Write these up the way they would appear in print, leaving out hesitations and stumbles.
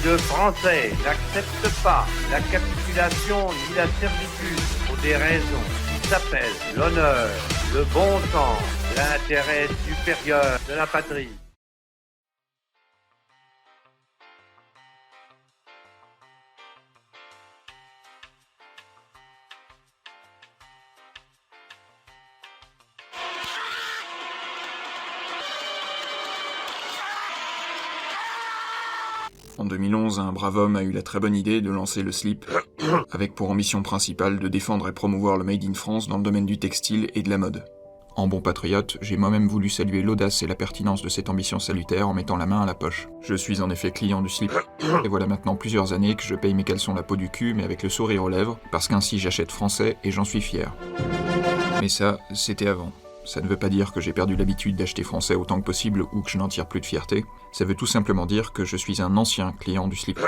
de Français n'acceptent pas la capitulation ni la servitude pour des raisons qui s'appellent l'honneur, le bon sens, l'intérêt supérieur de la patrie. En 2011, un brave homme a eu la très bonne idée de lancer le slip, avec pour ambition principale de défendre et promouvoir le Made in France dans le domaine du textile et de la mode. En bon patriote, j'ai moi-même voulu saluer l'audace et la pertinence de cette ambition salutaire en mettant la main à la poche. Je suis en effet client du slip, et voilà maintenant plusieurs années que je paye mes caleçons la peau du cul mais avec le sourire aux lèvres, parce qu'ainsi j'achète français et j'en suis fier. Mais ça, c'était avant. Ça ne veut pas dire que j'ai perdu l'habitude d'acheter français autant que possible ou que je n'en tire plus de fierté. Ça veut tout simplement dire que je suis un ancien client du slip.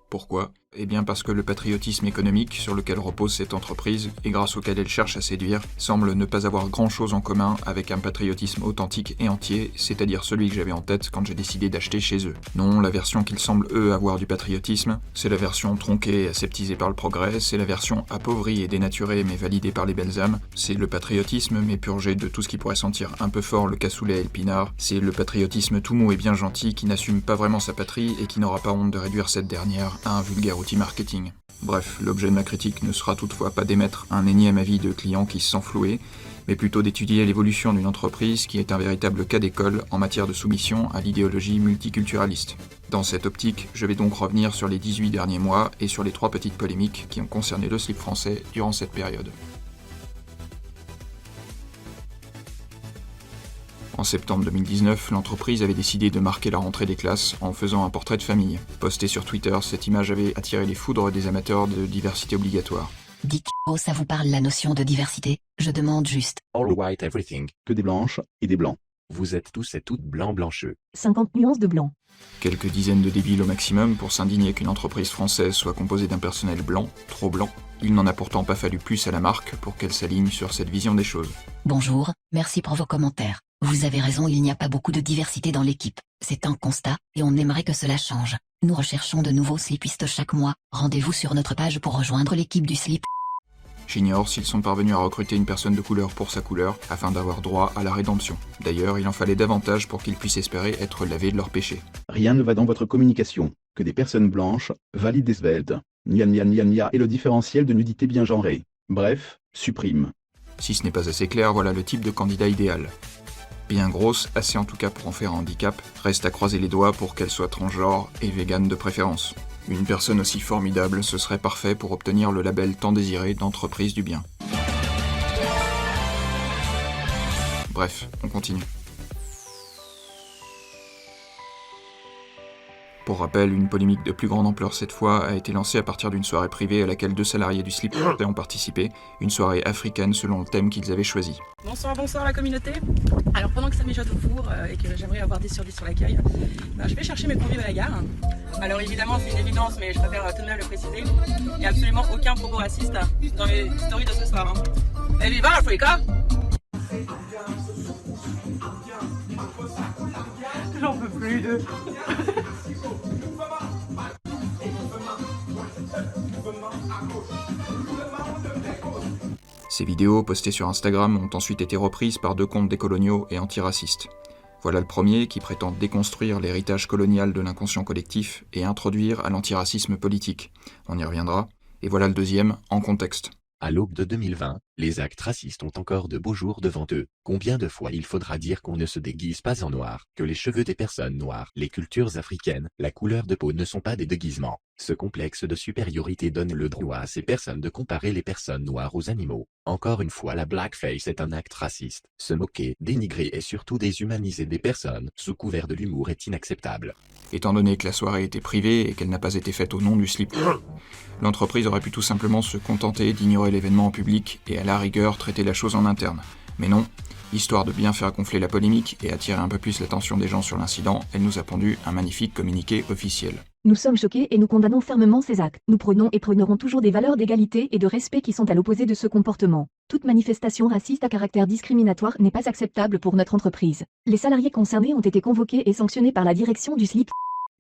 Pourquoi ? Eh bien parce que le patriotisme économique sur lequel repose cette entreprise, et grâce auquel elle cherche à séduire, semble ne pas avoir grand-chose en commun avec un patriotisme authentique et entier, c'est-à-dire celui que j'avais en tête quand j'ai décidé d'acheter chez eux. Non, la version qu'ils semblent eux avoir du patriotisme, c'est la version tronquée et aseptisée par le progrès, c'est la version appauvrie et dénaturée mais validée par les belles âmes, c'est le patriotisme mais purgé de tout ce qui pourrait sentir un peu fort le cassoulet et le pinard, c'est le patriotisme tout mou et bien gentil qui n'assume pas vraiment sa patrie et qui n'aura pas honte de réduire cette dernière à un vulgaire outil marketing. Bref, l'objet de ma critique ne sera toutefois pas d'émettre un énième avis de client qui se sent floué, mais plutôt d'étudier l'évolution d'une entreprise qui est un véritable cas d'école en matière de soumission à l'idéologie multiculturaliste. Dans cette optique, je vais donc revenir sur les 18 derniers mois et sur les 3 petites polémiques qui ont concerné le slip français durant cette période. En septembre 2019, l'entreprise avait décidé de marquer la rentrée des classes en faisant un portrait de famille. Posté sur Twitter, cette image avait attiré les foudres des amateurs de diversité obligatoire. Dites, oh ça vous parle la notion de diversité? Je demande juste. All white everything. Que des blanches et des blancs. Vous êtes tous et toutes blancs blancheux. 50 nuances de blanc. Quelques dizaines de débiles au maximum pour s'indigner qu'une entreprise française soit composée d'un personnel blanc, trop blanc. Il n'en a pourtant pas fallu plus à la marque pour qu'elle s'aligne sur cette vision des choses. Bonjour, merci pour vos commentaires. Vous avez raison, il n'y a pas beaucoup de diversité dans l'équipe. C'est un constat, et on aimerait que cela change. Nous recherchons de nouveaux slipistes chaque mois. Rendez-vous sur notre page pour rejoindre l'équipe du slip. J'ignore s'ils sont parvenus à recruter une personne de couleur pour sa couleur, afin d'avoir droit à la rédemption. D'ailleurs, il en fallait davantage pour qu'ils puissent espérer être lavés de leurs péchés. Rien ne va dans votre communication. Que des personnes blanches, valides et sveltes. Nia nia nia nia et le différentiel de nudité bien genré. Bref, supprime. Si ce n'est pas assez clair, voilà le type de candidat idéal. Bien grosse, assez en tout cas pour en faire un handicap, reste à croiser les doigts pour qu'elle soit transgenre et végane de préférence. Une personne aussi formidable, ce serait parfait pour obtenir le label tant désiré d'entreprise du bien. Bref, on continue. Pour rappel, une polémique de plus grande ampleur cette fois a été lancée à partir d'une soirée privée à laquelle 2 salariés du slip ont participé, une soirée africaine selon le thème qu'ils avaient choisi. Bonsoir la communauté. Alors pendant que ça mijote au four et que j'aimerais avoir 10 sur 10 sur l'accueil, je vais chercher mes convives à la gare. Alors évidemment c'est une évidence mais je préfère tout de même le préciser. Il n'y a absolument aucun propos raciste dans les stories de ce soir. Et viva l'Africa! J'en peux plus de... Ces vidéos, postées sur Instagram, ont ensuite été reprises par 2 comptes décoloniaux et antiracistes. Voilà le premier qui prétend déconstruire l'héritage colonial de l'inconscient collectif et introduire à l'antiracisme politique. On y reviendra. Et voilà le deuxième, en contexte. À l'aube de 2020, les actes racistes ont encore de beaux jours devant eux. Combien de fois il faudra dire qu'on ne se déguise pas en noir, que les cheveux des personnes noires, les cultures africaines, la couleur de peau ne sont pas des déguisements. Ce complexe de supériorité donne le droit à ces personnes de comparer les personnes noires aux animaux. Encore une fois, la blackface est un acte raciste. Se moquer, dénigrer et surtout déshumaniser des personnes sous couvert de l'humour est inacceptable. Étant donné que la soirée était privée et qu'elle n'a pas été faite au nom du slip, l'entreprise aurait pu tout simplement se contenter d'ignorer l'événement en public et à la rigueur traiter la chose en interne. Mais non, histoire de bien faire gonfler la polémique et attirer un peu plus l'attention des gens sur l'incident, elle nous a pondu un magnifique communiqué officiel. Nous sommes choqués et nous condamnons fermement ces actes. Nous prônons et prônerons toujours des valeurs d'égalité et de respect qui sont à l'opposé de ce comportement. Toute manifestation raciste à caractère discriminatoire n'est pas acceptable pour notre entreprise. Les salariés concernés ont été convoqués et sanctionnés par la direction du slip.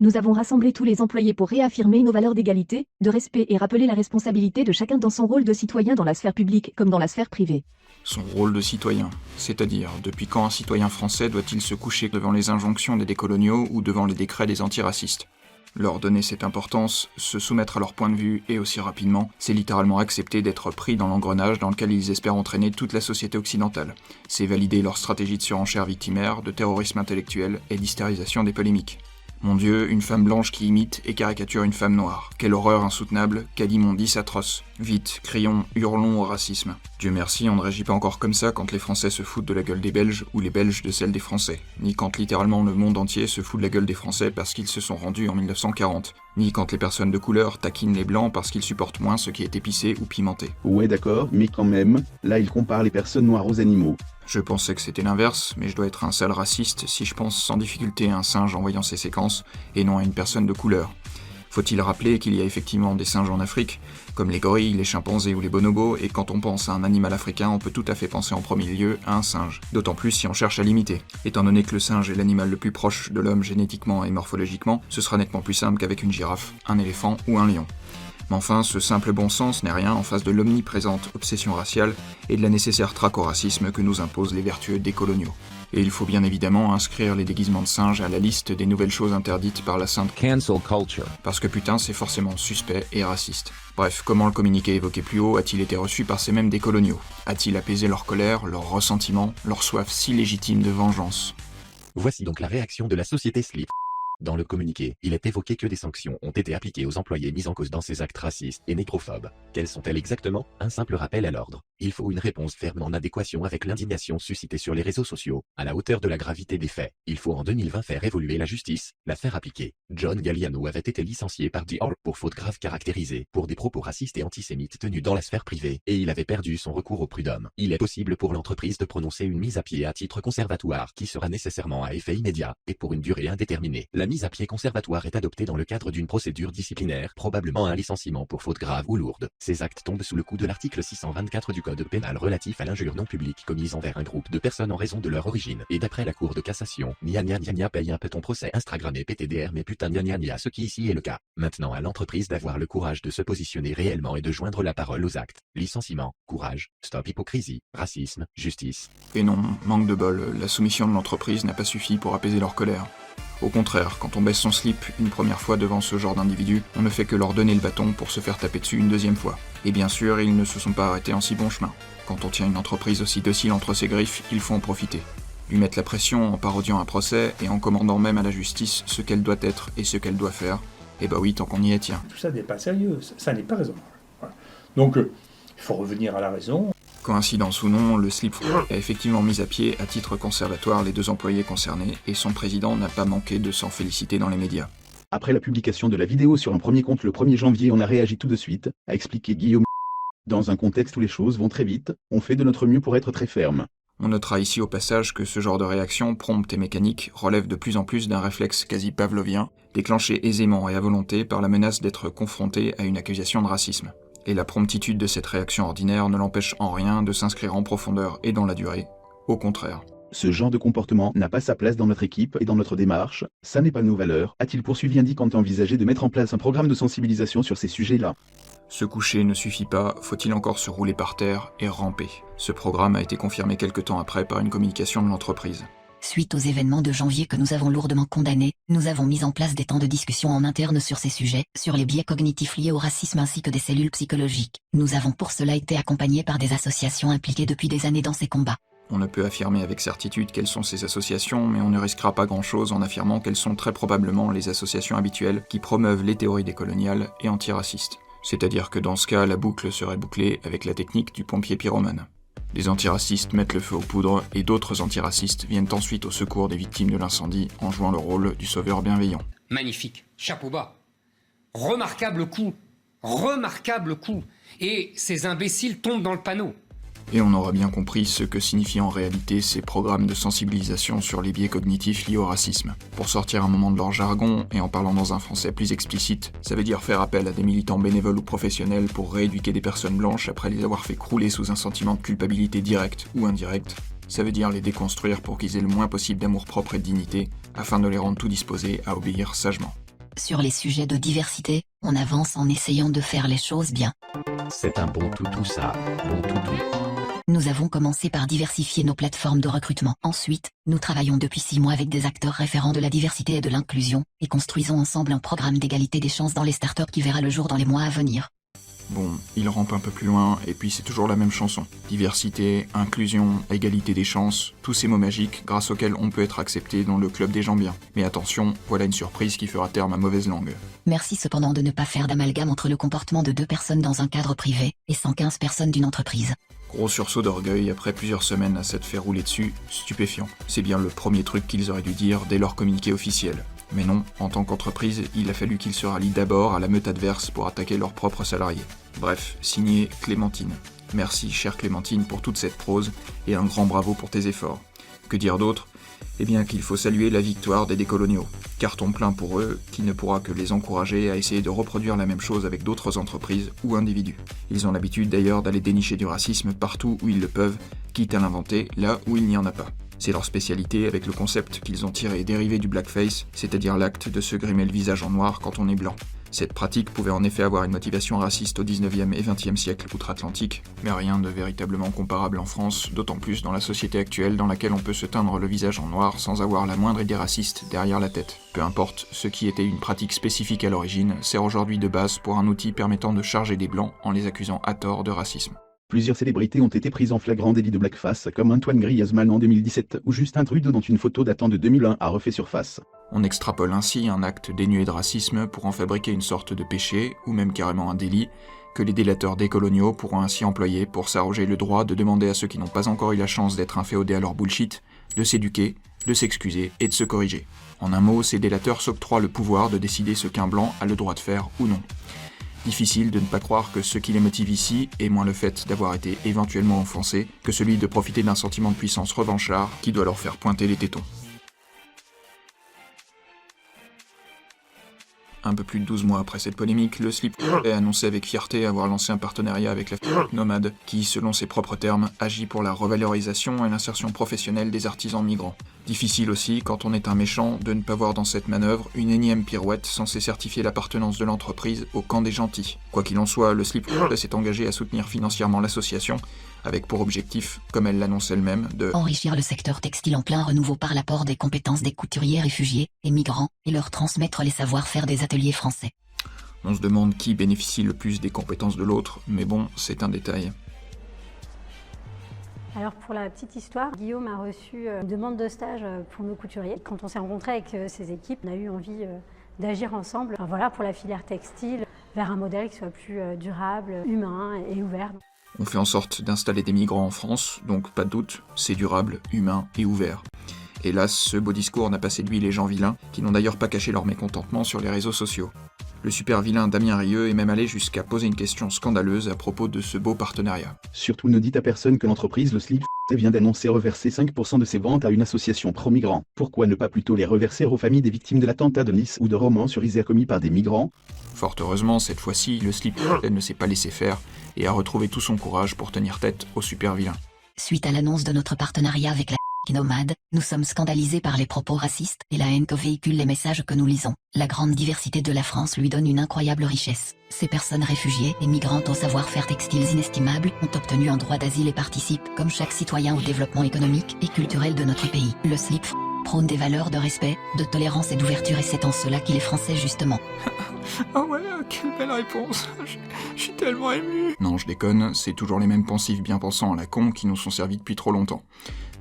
Nous avons rassemblé tous les employés pour réaffirmer nos valeurs d'égalité, de respect et rappeler la responsabilité de chacun dans son rôle de citoyen dans la sphère publique comme dans la sphère privée. Son rôle de citoyen, c'est-à-dire depuis quand un citoyen français doit-il se coucher devant les injonctions des décoloniaux ou devant les décrets des antiracistes? Leur donner cette importance, se soumettre à leur point de vue et aussi rapidement, c'est littéralement accepter d'être pris dans l'engrenage dans lequel ils espèrent entraîner toute la société occidentale. C'est valider leur stratégie de surenchère victimaire, de terrorisme intellectuel et d'hystérisation des polémiques. Mon Dieu, une femme blanche qui imite et caricature une femme noire. Quelle horreur insoutenable, quelle immondice atroce. Vite, crions, hurlons au racisme. Dieu merci, on ne réagit pas encore comme ça quand les Français se foutent de la gueule des Belges ou les Belges de celle des Français. Ni quand littéralement le monde entier se fout de la gueule des Français parce qu'ils se sont rendus en 1940. Ni quand les personnes de couleur taquinent les blancs parce qu'ils supportent moins ce qui est épicé ou pimenté. Ouais d'accord, mais quand même, là il compare les personnes noires aux animaux. Je pensais que c'était l'inverse, mais je dois être un sale raciste si je pense sans difficulté à un singe en voyant ses séquences, et non à une personne de couleur. Faut-il rappeler qu'il y a effectivement des singes en Afrique, comme les gorilles, les chimpanzés ou les bonobos, et quand on pense à un animal africain, on peut tout à fait penser en premier lieu à un singe, d'autant plus si on cherche à l'imiter. Étant donné que le singe est l'animal le plus proche de l'homme génétiquement et morphologiquement, ce sera nettement plus simple qu'avec une girafe, un éléphant ou un lion. Mais enfin, ce simple bon sens n'est rien en face de l'omniprésente obsession raciale et de la nécessaire traque au racisme que nous imposent les vertueux décoloniaux. Et il faut bien évidemment inscrire les déguisements de singes à la liste des nouvelles choses interdites par la sainte cancel culture. Parce que putain, c'est forcément suspect et raciste. Bref, comment le communiqué évoqué plus haut a-t-il été reçu par ces mêmes décoloniaux? A-t-il apaisé leur colère, leur ressentiment, leur soif si légitime de vengeance? Voici donc la réaction de la société Slip. Dans le communiqué, il est évoqué que des sanctions ont été appliquées aux employés mis en cause dans ces actes racistes et négrophobes. Quelles sont-elles exactement? Un simple rappel à l'ordre. Il faut une réponse ferme en adéquation avec l'indignation suscitée sur les réseaux sociaux, à la hauteur de la gravité des faits. Il faut en 2020 faire évoluer la justice, la faire appliquer. John Galliano avait été licencié par The Orb pour faute grave caractérisée, pour des propos racistes et antisémites tenus dans la sphère privée, et il avait perdu son recours au prud'homme. Il est possible pour l'entreprise de prononcer une mise à pied à titre conservatoire qui sera nécessairement à effet immédiat, et pour une durée indéterminée. La mise à pied conservatoire est adoptée dans le cadre d'une procédure disciplinaire, probablement un licenciement pour faute grave ou lourde. Ces actes tombent sous le coup de l'article 624 du Code pénal relatif à l'injure non publique commise envers un groupe de personnes en raison de leur origine. Et d'après la Cour de cassation, gna gna gna gna paye un peu ton procès Instagrammé PTDR mais putain gna gna gna, ce qui ici est le cas. Maintenant à l'entreprise d'avoir le courage de se positionner réellement et de joindre la parole aux actes. Licenciement, courage, stop hypocrisie, racisme, justice. Et non, manque de bol, la soumission de l'entreprise n'a pas suffi pour apaiser leur colère. Au contraire, quand on baisse son slip une première fois devant ce genre d'individus, on ne fait que leur donner le bâton pour se faire taper dessus une deuxième fois. Et bien sûr, ils ne se sont pas arrêtés en si bon chemin. Quand on tient une entreprise aussi docile entre ses griffes, il faut en profiter. Lui mettre la pression en parodiant un procès et en commandant même à la justice ce qu'elle doit être et ce qu'elle doit faire. Et bah oui, tant qu'on y est, tiens. Tout ça n'est pas sérieux, ça n'est pas raisonnable. Voilà. Donc, il faut revenir à la raison. Coïncidence ou non, le slip a effectivement mis à pied à titre conservatoire les deux employés concernés et son président n'a pas manqué de s'en féliciter dans les médias. Après la publication de la vidéo sur un premier compte le 1er janvier, on a réagi tout de suite, a expliqué Guillaume. Dans un contexte où les choses vont très vite, on fait de notre mieux pour être très ferme. On notera ici au passage que ce genre de réaction prompte et mécanique relève de plus en plus d'un réflexe quasi pavlovien, déclenché aisément et à volonté par la menace d'être confronté à une accusation de racisme. Et la promptitude de cette réaction ordinaire ne l'empêche en rien de s'inscrire en profondeur et dans la durée. Au contraire. Ce genre de comportement n'a pas sa place dans notre équipe et dans notre démarche, ça n'est pas nos valeurs, a-t-il poursuivi indiquant envisager de mettre en place un programme de sensibilisation sur ces sujets-là. Se coucher ne suffit pas, faut-il encore se rouler par terre et ramper. Ce programme a été confirmé quelque temps après par une communication de l'entreprise. Suite aux événements de janvier que nous avons lourdement condamnés, nous avons mis en place des temps de discussion en interne sur ces sujets, sur les biais cognitifs liés au racisme ainsi que des cellules psychologiques. Nous avons pour cela été accompagnés par des associations impliquées depuis des années dans ces combats. On ne peut affirmer avec certitude quelles sont ces associations, mais on ne risquera pas grand-chose en affirmant qu'elles sont très probablement les associations habituelles qui promeuvent les théories décoloniales et antiracistes. C'est-à-dire que dans ce cas, la boucle serait bouclée avec la technique du pompier pyromane. Des antiracistes mettent le feu aux poudres et d'autres antiracistes viennent ensuite au secours des victimes de l'incendie en jouant le rôle du sauveur bienveillant. Magnifique, chapeau bas. Remarquable coup. Remarquable coup. Et ces imbéciles tombent dans le panneau. Et on aura bien compris ce que signifient en réalité ces programmes de sensibilisation sur les biais cognitifs liés au racisme. Pour sortir un moment de leur jargon et en parlant dans un français plus explicite, ça veut dire faire appel à des militants bénévoles ou professionnels pour rééduquer des personnes blanches après les avoir fait crouler sous un sentiment de culpabilité directe ou indirecte. Ça veut dire les déconstruire pour qu'ils aient le moins possible d'amour-propre et de dignité, afin de les rendre tout disposés à obéir sagement. Sur les sujets de diversité, on avance en essayant de faire les choses bien. C'est un bon tout ça, bon tout. Nous avons commencé par diversifier nos plateformes de recrutement. Ensuite, nous travaillons depuis 6 mois avec des acteurs référents de la diversité et de l'inclusion, et construisons ensemble un programme d'égalité des chances dans les startups qui verra le jour dans les mois à venir. Bon, il rampe un peu plus loin, et puis c'est toujours la même chanson. Diversité, inclusion, égalité des chances, tous ces mots magiques grâce auxquels on peut être accepté dans le club des gens bien. Mais attention, voilà une surprise qui fera taire ma mauvaise langue. Merci cependant de ne pas faire d'amalgame entre le comportement de 2 personnes dans un cadre privé, et 115 personnes d'une entreprise. Gros sursaut d'orgueil après plusieurs semaines à s'être fait rouler dessus, stupéfiant. C'est bien le premier truc qu'ils auraient dû dire dès leur communiqué officiel. Mais non, en tant qu'entreprise, il a fallu qu'ils se rallient d'abord à la meute adverse pour attaquer leurs propres salariés. Bref, signé Clémentine. Merci, chère Clémentine, pour toute cette prose, et un grand bravo pour tes efforts. Que dire d'autre ? Eh bien qu'il faut saluer la victoire des décoloniaux. Carton plein pour eux, qui ne pourra que les encourager à essayer de reproduire la même chose avec d'autres entreprises ou individus. Ils ont l'habitude d'ailleurs d'aller dénicher du racisme partout où ils le peuvent, quitte à l'inventer là où il n'y en a pas. C'est leur spécialité avec le concept qu'ils ont tiré et dérivé du blackface, c'est-à-dire l'acte de se grimer le visage en noir quand on est blanc. Cette pratique pouvait en effet avoir une motivation raciste au 19e et 20e siècle outre-Atlantique, mais rien de véritablement comparable en France, d'autant plus dans la société actuelle dans laquelle on peut se teindre le visage en noir sans avoir la moindre idée raciste derrière la tête. Peu importe, ce qui était une pratique spécifique à l'origine sert aujourd'hui de base pour un outil permettant de charger des blancs en les accusant à tort de racisme. Plusieurs célébrités ont été prises en flagrant délit de blackface, comme Antoine Griezmann en 2017 ou Justin Trudeau dont une photo datant de 2001 a refait surface. On extrapole ainsi un acte dénué de racisme pour en fabriquer une sorte de péché, ou même carrément un délit, que les délateurs décoloniaux pourront ainsi employer pour s'arroger le droit de demander à ceux qui n'ont pas encore eu la chance d'être inféodés à leur bullshit, de s'éduquer, de s'excuser et de se corriger. En un mot, ces délateurs s'octroient le pouvoir de décider ce qu'un blanc a le droit de faire ou non. Difficile de ne pas croire que ce qui les motive ici est moins le fait d'avoir été éventuellement offensés que celui de profiter d'un sentiment de puissance revanchard qui doit leur faire pointer les tétons. Un peu plus de 12 mois après cette polémique, le Slip a annoncé avec fierté avoir lancé un partenariat avec la Nomade, qui, selon ses propres termes, agit pour la revalorisation et l'insertion professionnelle des artisans migrants. Difficile aussi, quand on est un méchant, de ne pas voir dans cette manœuvre une énième pirouette censée certifier l'appartenance de l'entreprise au camp des gentils. Quoi qu'il en soit, le Slip s'est engagé à soutenir financièrement l'association, avec pour objectif, comme elle l'annonce elle-même, de enrichir le secteur textile en plein renouveau par l'apport des compétences des couturiers réfugiés et migrants, et leur transmettre les savoir-faire des ateliers français. On se demande qui bénéficie le plus des compétences de l'autre, mais bon, c'est un détail. Alors pour la petite histoire, Guillaume a reçu une demande de stage pour nos couturiers. Quand on s'est rencontrés avec ses équipes, on a eu envie d'agir ensemble pour la filière textile, vers un modèle qui soit plus durable, humain et ouvert. On fait en sorte d'installer des migrants en France, donc pas de doute, c'est durable, humain et ouvert. Hélas, ce beau discours n'a pas séduit les gens vilains, qui n'ont d'ailleurs pas caché leur mécontentement sur les réseaux sociaux. Le super vilain Damien Rieu est même allé jusqu'à poser une question scandaleuse à propos de ce beau partenariat. Surtout ne dites à personne que l'entreprise Le Slip vient d'annoncer reverser 5% de ses ventes à une association pro-migrants. Pourquoi ne pas plutôt les reverser aux familles des victimes de l'attentat de Nice ou de Romans-sur-Isère commis par des migrants ? Fort heureusement, cette fois-ci, le Slip ne s'est pas laissé faire et a retrouvé tout son courage pour tenir tête au super vilain. Suite à l'annonce de notre partenariat avec la Nomade, nous sommes scandalisés par les propos racistes et la haine que véhiculent les messages que nous lisons. La grande diversité de la France lui donne une incroyable richesse. Ces personnes réfugiées et migrantes au savoir-faire textiles inestimables ont obtenu un droit d'asile et participent, comme chaque citoyen, au développement économique et culturel de notre pays. Le Slip prône des valeurs de respect, de tolérance et d'ouverture, et c'est en cela qu'il est français justement. Ah ouais, quelle belle réponse. Je suis tellement ému. Non, je déconne, c'est toujours les mêmes pensifs bien pensants à la con qui nous sont servis depuis trop longtemps.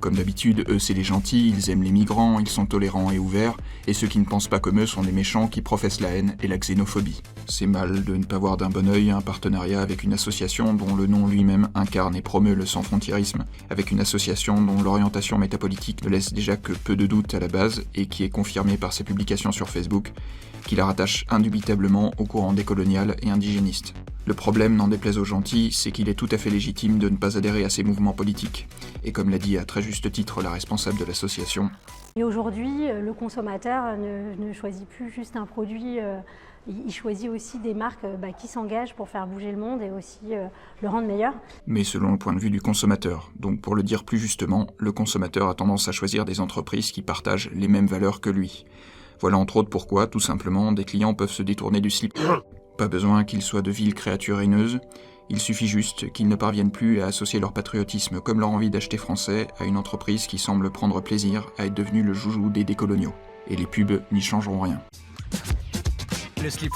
Comme d'habitude, eux c'est les gentils, ils aiment les migrants, ils sont tolérants et ouverts, et ceux qui ne pensent pas comme eux sont des méchants qui professent la haine et la xénophobie. C'est mal de ne pas voir d'un bon œil un partenariat avec une association dont le nom lui-même incarne et promeut le sans-frontiérisme, avec une association dont l'orientation métapolitique ne laisse déjà que peu de doutes à la base, et qui est confirmée par ses publications sur Facebook, qui la rattache indubitablement au courant décolonial et indigéniste. Le problème, n'en déplaise aux gentils, c'est qu'il est tout à fait légitime de ne pas adhérer à ces mouvements politiques. Et comme l'a dit à très juste titre la responsable de l'association, et aujourd'hui, le consommateur ne choisit plus juste un produit, il choisit aussi des marques qui s'engagent pour faire bouger le monde et aussi le rendre meilleur. Mais selon le point de vue du consommateur. Donc pour le dire plus justement, le consommateur a tendance à choisir des entreprises qui partagent les mêmes valeurs que lui. Voilà entre autres pourquoi, tout simplement, des clients peuvent se détourner du slip. Pas besoin qu'ils soient de viles créatures haineuses, il suffit juste qu'ils ne parviennent plus à associer leur patriotisme comme leur envie d'acheter français à une entreprise qui semble prendre plaisir à être devenue le joujou des décoloniaux. Et les pubs n'y changeront rien. Le slip,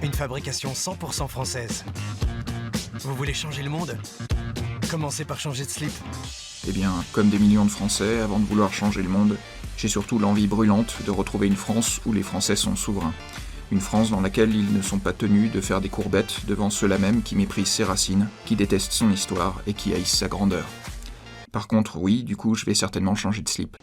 une fabrication 100% française. Vous voulez changer le monde? Commencez par changer de slip. Eh bien, comme des millions de Français, avant de vouloir changer le monde, j'ai surtout l'envie brûlante de retrouver une France où les Français sont souverains. Une France dans laquelle ils ne sont pas tenus de faire des courbettes devant ceux-là même qui méprisent ses racines, qui détestent son histoire et qui haïssent sa grandeur. Par contre, oui, du coup, je vais certainement changer de slip.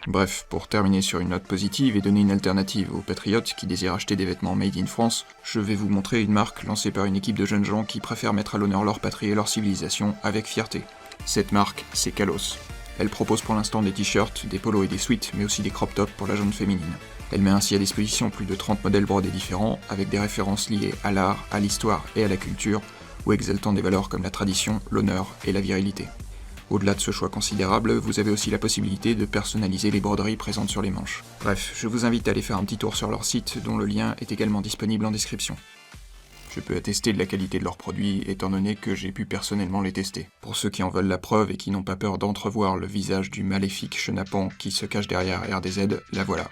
Bref, pour terminer sur une note positive et donner une alternative aux patriotes qui désirent acheter des vêtements made in France, je vais vous montrer une marque lancée par une équipe de jeunes gens qui préfèrent mettre à l'honneur leur patrie et leur civilisation avec fierté. Cette marque, c'est Kalos. Elle propose pour l'instant des t-shirts, des polos et des sweats, mais aussi des crop tops pour la jeune féminine. Elle met ainsi à disposition plus de 30 modèles brodés différents, avec des références liées à l'art, à l'histoire et à la culture, ou exaltant des valeurs comme la tradition, l'honneur et la virilité. Au-delà de ce choix considérable, vous avez aussi la possibilité de personnaliser les broderies présentes sur les manches. Bref, je vous invite à aller faire un petit tour sur leur site, dont le lien est également disponible en description. Je peux attester de la qualité de leurs produits, étant donné que j'ai pu personnellement les tester. Pour ceux qui en veulent la preuve et qui n'ont pas peur d'entrevoir le visage du maléfique chenapan qui se cache derrière RDZ, la voilà.